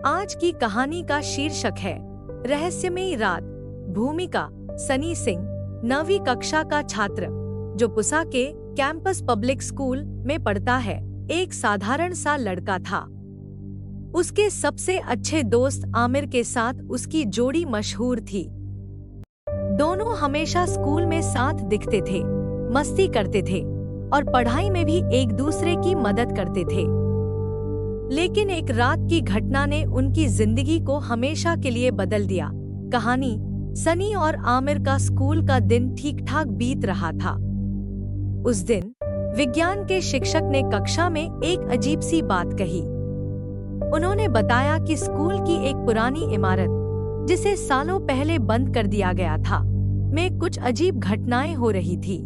आज की कहानी का शीर्षक है रहस्यमयी रात। भूमिका सनी सिंह, 9वीं कक्षा का छात्र जो पुसा के कैंपस पब्लिक स्कूल में पढ़ता है, एक साधारण सा लड़का था। उसके सबसे अच्छे दोस्त आमिर के साथ उसकी जोड़ी मशहूर थी। दोनों हमेशा स्कूल में साथ दिखते थे, मस्ती करते थे और पढ़ाई में भी एक दूसरे की मदद करते थे। लेकिन एक रात की घटना ने उनकी जिंदगी को हमेशा के लिए बदल दिया। कहानी सनी और आमिर का स्कूल का दिन ठीक ठाक बीत रहा था। उस दिन विज्ञान के शिक्षक ने कक्षा में एक अजीब सी बात कही। उन्होंने बताया कि स्कूल की एक पुरानी इमारत, जिसे सालों पहले बंद कर दिया गया था, में कुछ अजीब घटनाएं हो रही थी।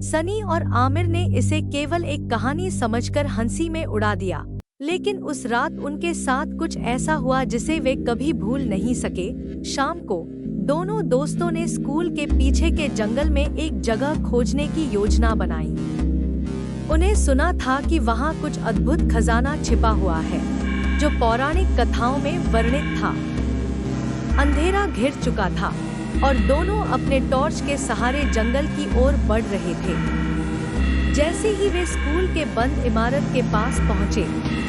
सनी और आमिर ने इसे केवल एक कहानी समझकर हंसी में उड़ा दिया, लेकिन उस रात उनके साथ कुछ ऐसा हुआ जिसे वे कभी भूल नहीं सके। शाम को दोनों दोस्तों ने स्कूल के पीछे के जंगल में एक जगह खोजने की योजना बनाई। उन्हें सुना था कि वहां कुछ अद्भुत खजाना छिपा हुआ है, जो पौराणिक कथाओं में वर्णित था। अंधेरा घिर चुका था और दोनों अपने टॉर्च के सहारे जंगल की ओर बढ़ रहे थे। जैसे ही वे स्कूल के बंद इमारत के पास पहुंचे,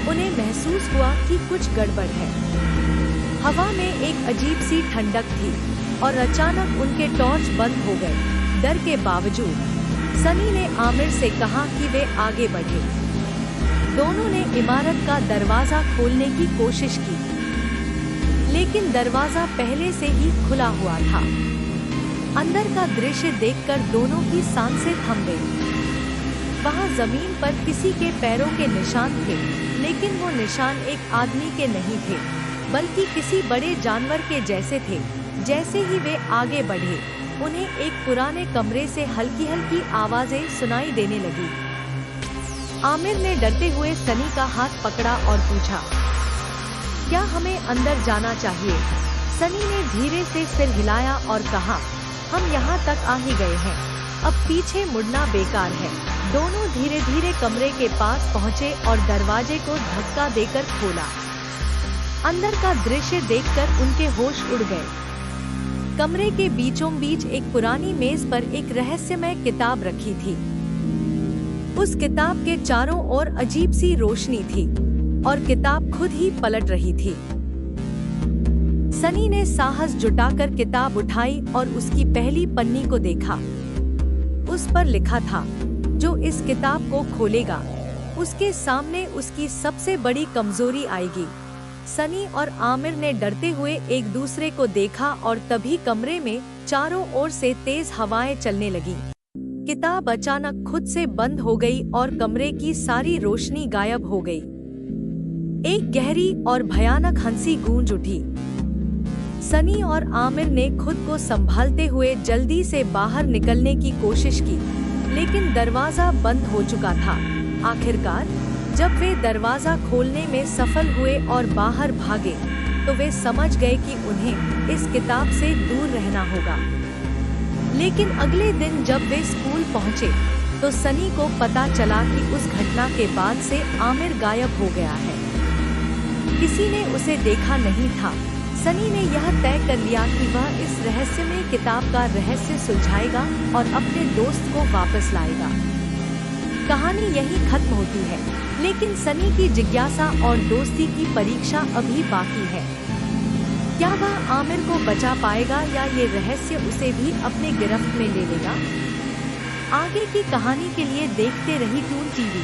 उन्हें महसूस हुआ कि कुछ गड़बड़ है। हवा में एक अजीब सी ठंडक थी और अचानक उनके टॉर्च बंद हो गए। डर के बावजूद सनी ने आमिर से कहा कि वे आगे बढ़े। दोनों ने इमारत का दरवाजा खोलने की कोशिश की, लेकिन दरवाजा पहले से ही खुला हुआ था। अंदर का दृश्य देखकर दोनों की सांसें थम गईं। वहां जमीन पर किसी के पैरों के निशान थे, लेकिन वो निशान एक आदमी के नहीं थे, बल्कि किसी बड़े जानवर के जैसे थे। जैसे ही वे आगे बढ़े, उन्हें एक पुराने कमरे से हल्की हल्की आवाजें सुनाई देने लगी। आमिर ने डरते हुए सनी का हाथ पकड़ा और पूछा, क्या हमें अंदर जाना चाहिए? सनी ने धीरे से सिर हिलाया और कहा, हम यहाँ तक आ ही गए हैं, अब पीछे मुड़ना बेकार है। दोनों धीरे धीरे कमरे के पास पहुँचे और दरवाजे को धक्का देकर खोला। अंदर का दृश्य देखकर उनके होश उड़ गए। कमरे के बीचों बीच एक पुरानी मेज पर एक रहस्यमय किताब रखी थी। उस किताब के चारों ओर अजीब सी रोशनी थी और किताब खुद ही पलट रही थी। सनी ने साहस जुटाकर किताब उठाई और उसकी पहली पन्नी को देखा। उस पर लिखा था, जो इस किताब को खोलेगा, उसके सामने उसकी सबसे बड़ी कमजोरी आएगी। सनी और आमिर ने डरते हुए एक दूसरे को देखा और तभी कमरे में चारों ओर से तेज हवाएं चलने लगी। किताब अचानक खुद से बंद हो गई और कमरे की सारी रोशनी गायब हो गई। एक गहरी और भयानक हंसी गूंज उठी। सनी और आमिर ने खुद को संभालते हुए जल्दी से बाहर निकलने की कोशिश की, लेकिन दरवाजा बंद हो चुका था। आखिरकार जब वे दरवाजा खोलने में सफल हुए और बाहर भागे, तो वे समझ गए कि उन्हें इस किताब से दूर रहना होगा। लेकिन अगले दिन जब वे स्कूल पहुंचे, तो सनी को पता चला कि उस घटना के बाद से आमिर गायब हो गया है। किसी ने उसे देखा नहीं था। सनी ने यह तय कर लिया कि वह इस रहस्यमय किताब का रहस्य सुलझाएगा और अपने दोस्त को वापस लाएगा। कहानी यहीं खत्म होती है, लेकिन सनी की जिज्ञासा और दोस्ती की परीक्षा अभी बाकी है। क्या वह आमिर को बचा पाएगा या ये रहस्य उसे भी अपने गिरफ्त में ले लेगा? आगे की कहानी के लिए देखते रहिए टून टीवी।